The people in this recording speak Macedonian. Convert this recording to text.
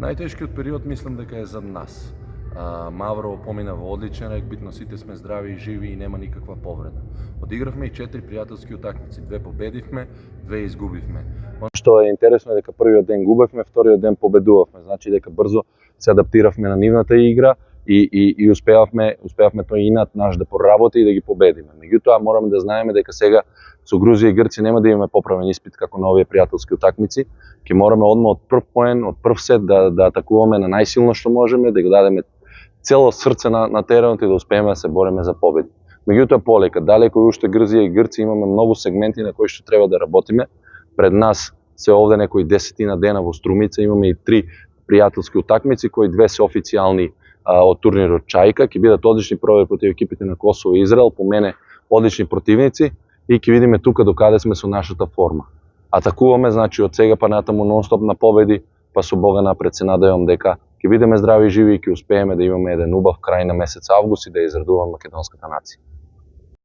Најтешкиот период мислам дека е зад нас. Мавро помина во одличен рек, битно сите сме здрави и живи и нема никаква повреда. Одигравме и 4 пријателски утакмици, 2 победивме, 2 изгубивме. Што е интересно е дека првиот ден губевме, вториот ден победувавме. Значи дека брзо се адаптиравме на нивната игра и успеавме тој инат наш да проработи и да ги победиме. Меѓутоа мораме да знаеме дека сега со Грузија и Грција нема да имаме поправен испит како на овие пријателски утакмици. Ќе мораме одма од прв поен, од прв сет да атакуваме на најсилно што можеме, да го дадеме цело срце на теренот и да успееме да се бориме за победи. Меѓутоа полека, далеко уште Грција и Грција имаме многу сегменти на кои што треба да работиме. Пред нас се овде некои 10 дена во Струмица, имаме и 3 пријателски утакмици, кои 2 се официјални од турнирот Чајка, ќе бидат одлични проби против екипите на Косово и Израел, по мене одлични противници и ќе видиме тука докаде сме со нашата форма. Атакуваме, значи од сега па натаму нонстоп на победи, па со Бога напред се надевам дека ќе бидеме здрави и живи и ќе успееме да имаме еден убав крај на месец август и да израдуваме македонската нација.